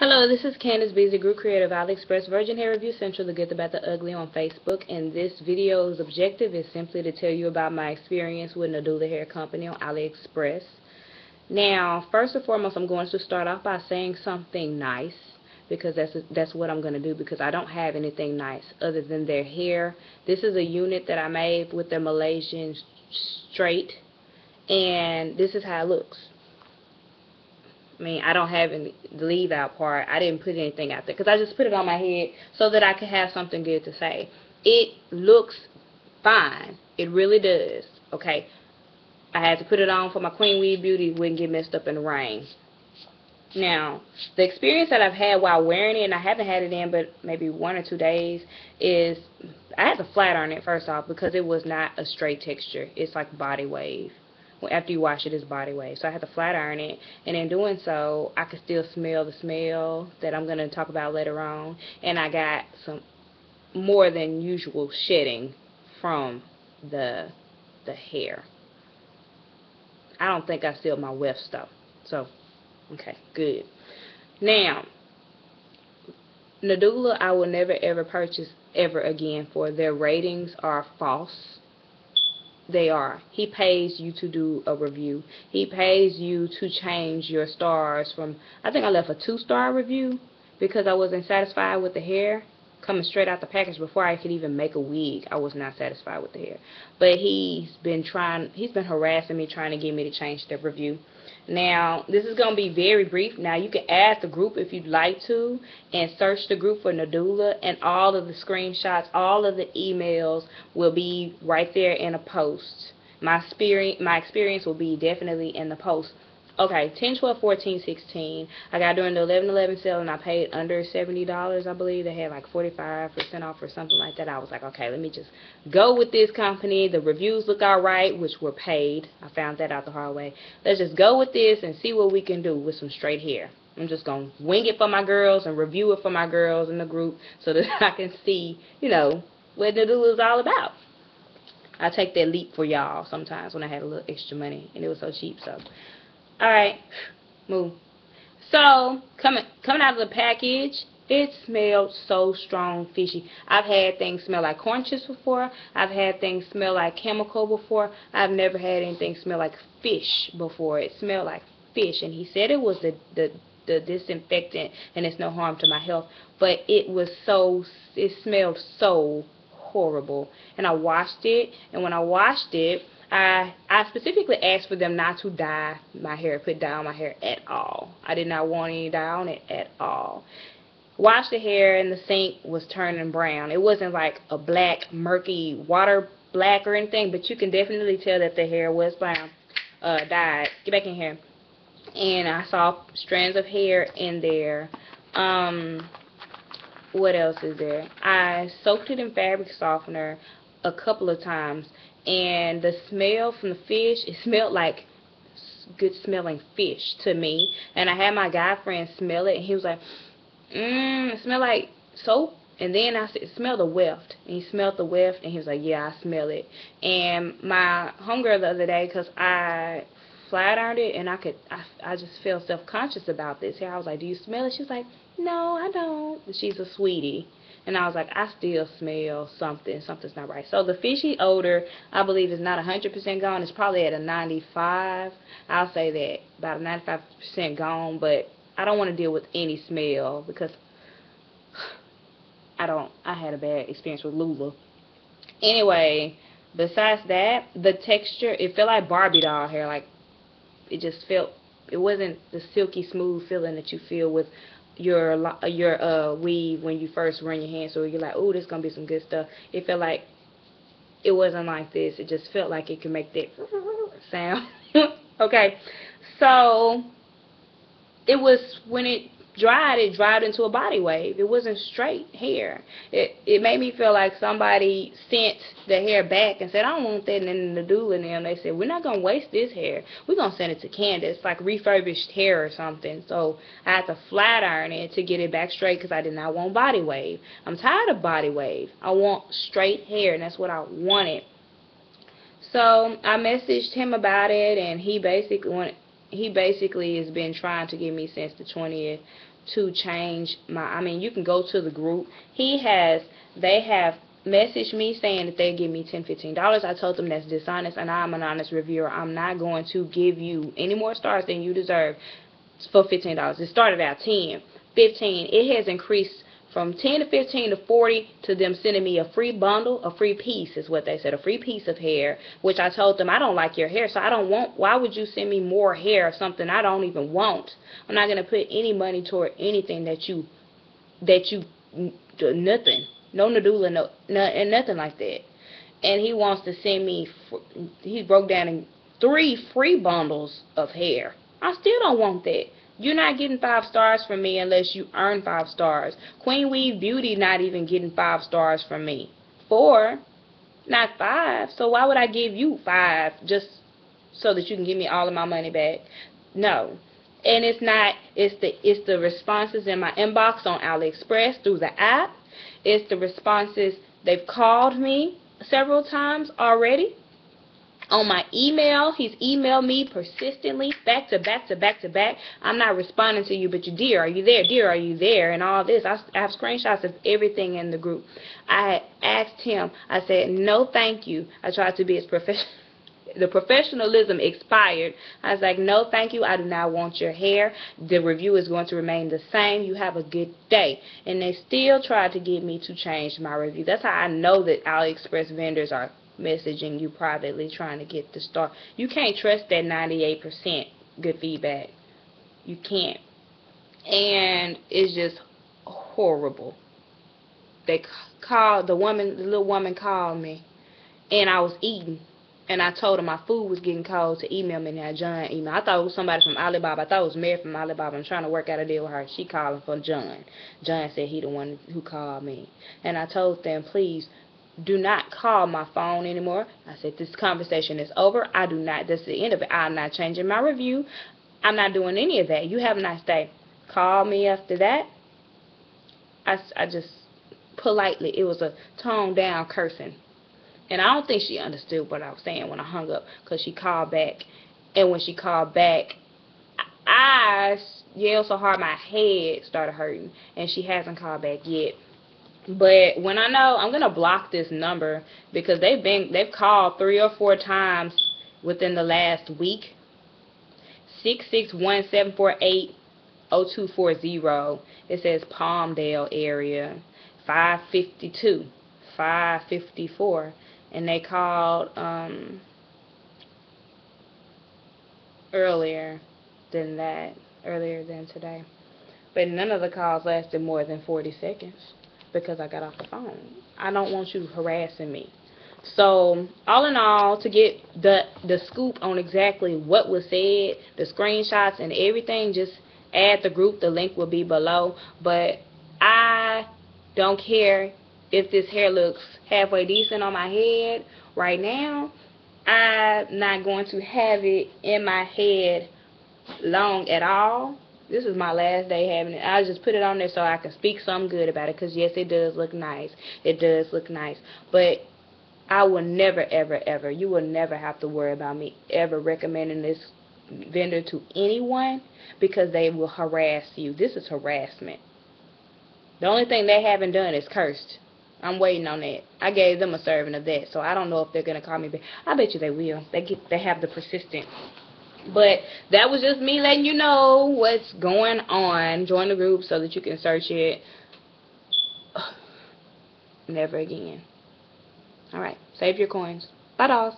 Hello, this is Candace Beasley, Group Creator of Aliexpress, Virgin Hair Review Central, the good, the bad, the ugly on Facebook. And this video's objective is simply to tell you about my experience with Nadula Hair Company on Aliexpress. Now, first and foremost, I'm going to start off by saying something nice, because that's what I'm going to do, because I don't have anything nice other than their hair. This is a unit that I made with the Malaysian straight, and this is how it looks. I mean, I don't have any leave out part. I didn't put anything out there because I just put it on my head so that I could have something good to say. It looks fine. It really does. Okay. I had to put it on for my Queen Weed Beauty. It wouldn't get messed up in the rain. Now, the experience that I've had while wearing it, and I haven't had it in but maybe 1 or 2 days, is I had to flat iron it first off because it was not a straight texture. It's like body wave. After you wash it, it's body wave. So I had to flat iron it, and in doing so, I could still smell the smell that I'm going to talk about later on, and I got some more than usual shedding from the hair. I don't think I sealed my wefts though. So, okay, good. Now, Nadula, I will never ever purchase ever again, for their ratings are false. They are. He pays you to do a review. He pays you to change your stars from, I think I left a 2-star review because I wasn't satisfied with the hair coming straight out the package before I could even make a wig. I was not satisfied with the hair. But he's been harassing me, trying to get me to change the review. Now, this is going to be very brief. Now, you can add the group if you'd like to and search the group for Nadula, and all of the screenshots, all of the emails will be right there in a post. My experience will be definitely in the post. Okay, 10, 12, 14, 16. I got during the 11/11 sale, and I paid under $70, I believe. They had like 45% off or something like that. I was like, okay, let me just go with this company. The reviews look alright, which were paid. I found that out the hard way. Let's just go with this and see what we can do with some straight hair. I'm just going to wing it for my girls and review it for my girls in the group so that I can see, you know, what Nadula is all about. I take that leap for y'all sometimes when I had a little extra money, and it was so cheap, so... Alright, move. So, coming out of the package, it smelled so strong, fishy. I've had things smell like corn chips before. I've had things smell like chemical before. I've never had anything smell like fish before. It smelled like fish, and he said it was the disinfectant, and it's no harm to my health. But it smelled so horrible. And I washed it, and when I washed it, I specifically asked for them not to dye my hair, put dye on my hair at all. I did not want any dye on it at all. Washed the hair, and the sink was turning brown. It wasn't like a black, murky, water black or anything, but you can definitely tell that the hair was brown, dyed. Get back in here. And I saw strands of hair in there. What else is there? I soaked it in fabric softener a couple of times, and the smell from the fish, it smelled like good smelling fish to me. And I had my guy friend smell it, and he was like, it smelled like soap. And then I said, smell the weft. And he smelled the weft, and he was like, yeah, I smell it. And my homegirl the other day, because I flat ironed it, and I just felt self-conscious about this hair. I was like, do you smell it? She was like, no, I don't. She's a sweetie. And I was like, I still smell something. Something's not right. So the fishy odor, I believe, is not 100% gone. It's probably at a 95. I'll say that. About a 95% gone. But I don't want to deal with any smell because I had a bad experience with Lula. Anyway, besides that, the texture, it felt like Barbie doll hair. Like, it just felt, it wasn't the silky smooth feeling that you feel with your weave when you first run your hands, so you're like, oh, this is gonna be some good stuff. It felt like it wasn't like this. It just felt like it could make that sound. Okay, so it was, when it dried into a body wave. It wasn't straight hair. It made me feel like somebody sent the hair back and said, I don't want that in the Nadula, and them. They said, we're not going to waste this hair. We're going to send it to Candace, like refurbished hair or something. So I had to flat iron it to get it back straight because I did not want body wave. I'm tired of body wave. I want straight hair, and that's what I wanted. So I messaged him about it, and he basically wanted, he basically has been trying to get me since the 20th to change my, I mean, you can go to the group. They have messaged me saying that they give me $10-15. I told them that's dishonest, and I'm an honest reviewer. I'm not going to give you any more stars than you deserve for $15. It started at 10, 15. It has increased from 10 to 15 to 40 to them sending me a free bundle, a free piece is what they said, a free piece of hair, which I told them I don't like your hair, so I don't want, why would you send me more hair of something I don't even want? I'm not going to put any money toward anything nothing. No Nadula, and nothing like that. And he wants to send me, he broke down in 3 free bundles of hair. I still don't want that. You're not getting 5 stars from me unless you earn 5 stars. Queen Weave Beauty not even getting 5 stars from me. 4, not 5. So why would I give you 5 just so that you can give me all of my money back? No. And it's not, it's the responses in my inbox on AliExpress through the app. It's the responses, they've called me several times already. On my email, he's emailed me persistently, back to back to back to back. I'm not responding to you, but you, dear, are you there? Dear, are you there? And all this. I have screenshots of everything in the group. I asked him, I said, no thank you. I tried to be as professional. The professionalism expired. I was like, no thank you, I do not want your hair. The review is going to remain the same. You have a good day. And they still tried to get me to change my review. That's how I know that AliExpress vendors are messaging you privately trying to get the star. You can't trust that 98% good feedback. You can't. And it's just horrible. They called, the little woman called me, and I was eating. And I told her my food was getting cold to email me. Now John email. I thought it was somebody from Alibaba. I thought it was Mary from Alibaba. I'm trying to work out a deal with her. She calling for John. John said he the one who called me. And I told them, please do not call my phone anymore. I said, this conversation is over. I do not, that's the end of it. I'm not changing my review. I'm not doing any of that. You have a nice day. Call me after that. I just politely, it was a toned down cursing. And I don't think she understood what I was saying when I hung up, because she called back. And when she called back, I yelled so hard my head started hurting. And she hasn't called back yet. But when I know, I'm going to block this number, because they've called 3 or 4 times within the last week. 661-748-0240. It says Palmdale area. 552. 554. And they called earlier than today. But none of the calls lasted more than 40 seconds because I got off the phone. I don't want you harassing me. So, all in all, to get the scoop on exactly what was said, the screenshots and everything, just add the group. The link will be below. But I don't care if this hair looks halfway decent on my head right now. I'm not going to have it in my head long at all. This is my last day having it. I just put it on there so I can speak something good about it, because yes, it does look nice. It does look nice. But I will never, ever, ever, you will never have to worry about me ever recommending this vendor to anyone, because they will harass you. This is harassment. The only thing they haven't done is cursed. I'm waiting on that. I gave them a serving of that, so I don't know if they're gonna call me back. I bet you they will. They have the persistent. But that was just me letting you know what's going on. Join the group so that you can search it. Never again. Alright, save your coins. Bye, dolls.